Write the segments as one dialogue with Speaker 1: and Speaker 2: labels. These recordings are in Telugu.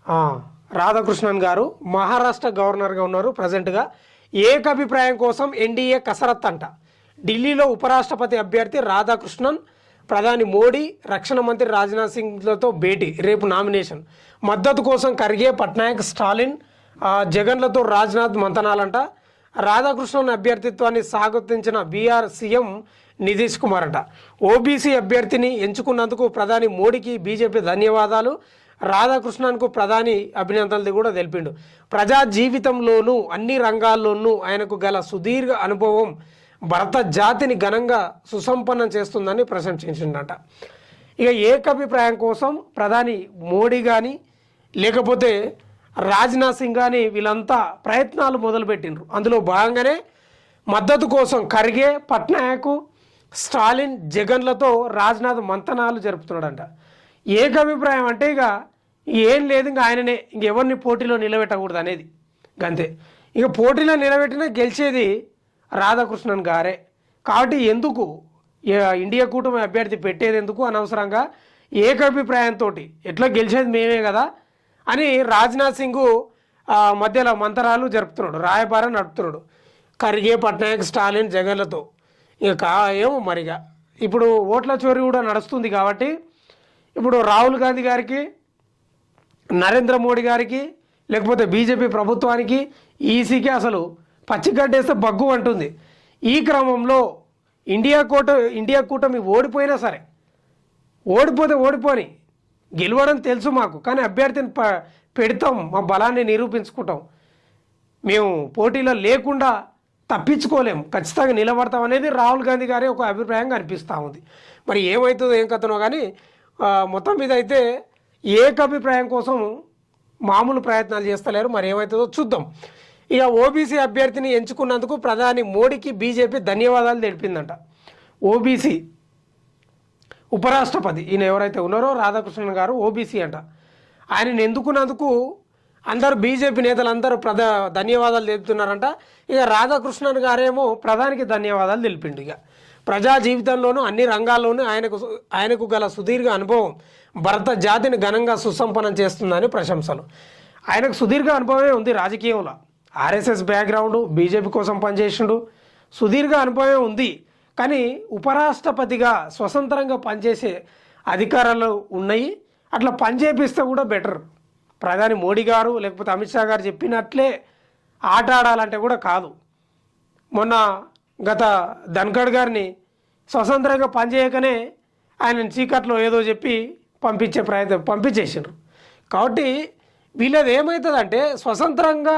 Speaker 1: ఆ, రాధాకృష్ణన్ గారు మహారాష్ట్ర గవర్నర్గా ఉన్నారు ప్రజెంట్గా. ఏకాభిప్రాయం కోసం ఎన్డీఏ కసరత్ అంట. ఢిల్లీలో ఉపరాష్ట్రపతి అభ్యర్థి రాధాకృష్ణన్, ప్రధాని మోడీ, రక్షణ మంత్రి రాజ్నాథ్ సింగ్లతో భేటీ, రేపు నామినేషన్. మద్దతు కోసం ఖర్గే, పట్నాయక్, స్టాలిన్, జగన్లతో రాజ్నాథ్ మంతనాలంట. రాధాకృష్ణన్ అభ్యర్థిత్వాన్ని స్వాగతించిన బీఆర్ సీఎం నితీష్ కుమార్ అంట. ఓబీసీ అభ్యర్థిని ఎంచుకున్నందుకు ప్రధాని మోడీకి బీజేపీ ధన్యవాదాలు. రాధాకృష్ణన్కు ప్రధాని అభినందనలు కూడా తెలిపిండు. ప్రజా జీవితంలోనూ అన్ని రంగాల్లోనూ ఆయనకు గల సుదీర్ఘ అనుభవం భరత జాతిని ఘనంగా సుసంపన్నం చేస్తుందని ప్రశంసించిందట. ఇక ఏకాభిప్రాయం కోసం ప్రధాని మోడీ కానీ లేకపోతే రాజ్నాథ్ సింగ్ కానీ వీళ్ళంతా ప్రయత్నాలు మొదలుపెట్టిండ్రు. అందులో భాగంగానే మద్దతు కోసం ఖర్గే, పట్నాయక్, స్టాలిన్, జగన్లతో రాజ్నాథ్ మంతనాలు జరుపుతున్నాడంట. ఏకాభిప్రాయం అంటే ఇక ఏం లేదు, ఇంకా ఆయననే, ఇంకెవరిని పోటీలో నిలబెట్టకూడదు అనేది అంతే. ఇక పోటీలో నిలబెట్టినా గెలిచేది రాధాకృష్ణన్ గారే. కాబట్టి ఎందుకు ఇండియా కూటమి అభ్యర్థి పెట్టేది ఎందుకు అనవసరంగా, ఏకాభిప్రాయంతో ఎట్లా గెలిచేది మేమే కదా అని రాజ్నాథ్ సింగ్ మధ్యలో మంతరాలు జరుపుతున్నాడు, రాయబారం నడుపుతున్నాడు ఖర్గే, పట్నాయక్, స్టాలిన్, జగన్లతో. ఇక ఏమో మరిగా ఇప్పుడు ఓట్ల చోరీ కూడా నడుస్తుంది కాబట్టి ఇప్పుడు రాహుల్ గాంధీ గారికి, నరేంద్ర మోడీ గారికి, లేకపోతే బీజేపీ ప్రభుత్వానికి, ఈసీకి అసలు పచ్చిగడ్డేస్తే బగ్గు అంటుంది. ఈ క్రమంలో ఇండియా కూటమి ఓడిపోయినా సరే, ఓడిపోతే ఓడిపోని, గెలవడం తెలుసు మాకు, కానీ అభ్యర్థిని పెడతాం, మా బలాన్ని నిరూపించుకుంటాం, మేము పోటీలో లేకుండా తప్పించుకోలేము, ఖచ్చితంగా నిలబడతాం అనేది రాహుల్ గాంధీ గారి ఒక అభిప్రాయం కనిపిస్తూ ఉంది. మరి ఏమవుతుందో ఏం కథనో కానీ మొత్తం మీద అయితే ఏకాభిప్రాయం కోసం మామూలు ప్రయత్నాలు చేస్తలేరు. మరి ఏమవుతుందో చూద్దాం. ఇక ఓబీసీ అభ్యర్థిని ఎంచుకున్నందుకు ప్రధాని మోడీకి బీజేపీ ధన్యవాదాలు తెలిపిందంట. ఓబీసీ ఉపరాష్ట్రపతి ఈయన ఎవరైతే ఉన్నారో రాధాకృష్ణన్ గారు ఓబీసీ అంట. ఆయనను ఎన్నుకున్నందుకు అందరూ బీజేపీ నేతలు అందరూ ధన్యవాదాలు తెలుపుతున్నారంట. ఇక రాధాకృష్ణన్ గారేమో ప్రధానికి ధన్యవాదాలు తెలిపిండు. ఇక ప్రజా జీవితంలోనూ అన్ని రంగాల్లోనూ ఆయనకు గల సుదీర్ఘ అనుభవం భరత జాతిని ఘనంగా సుసంపన్నం చేస్తుందని ప్రశంసలు. ఆయనకు సుదీర్ఘ అనుభవమే ఉంది రాజకీయంలో. ఆర్ఎస్ఎస్ బ్యాక్గ్రౌండ్, బీజేపీ కోసం పనిచేసిండు, సుదీర్ఘ అనుభవమే ఉంది. కానీ ఉపరాష్ట్రపతిగా స్వతంత్రంగా పనిచేసే అధికారాలు ఉన్నాయి. అట్లా పనిచేపిస్తే కూడా బెటర్. ప్రధాని మోడీ గారు లేకపోతే అమిత్ షా గారు చెప్పినట్లే ఆట ఆడాలంటే కూడా కాదు. మొన్న గత ధన్ఖడ్ గారిని స్వతంత్రంగా పనిచేయకనే ఆయన చీకట్లో ఏదో చెప్పి పంపించేసారు. కాబట్టి వీళ్ళది ఏమవుతుందంటే స్వతంత్రంగా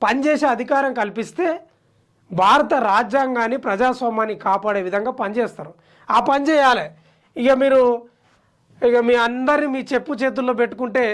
Speaker 1: పనిచేసే అధికారం కల్పిస్తే భారత రాజ్యాంగాన్ని, ప్రజాస్వామ్యాన్ని కాపాడే విధంగా పనిచేస్తారు. ఆ పని చేయాలి. ఇక మీ అందరినీ మీ చెప్పు చేతుల్లో పెట్టుకుంటే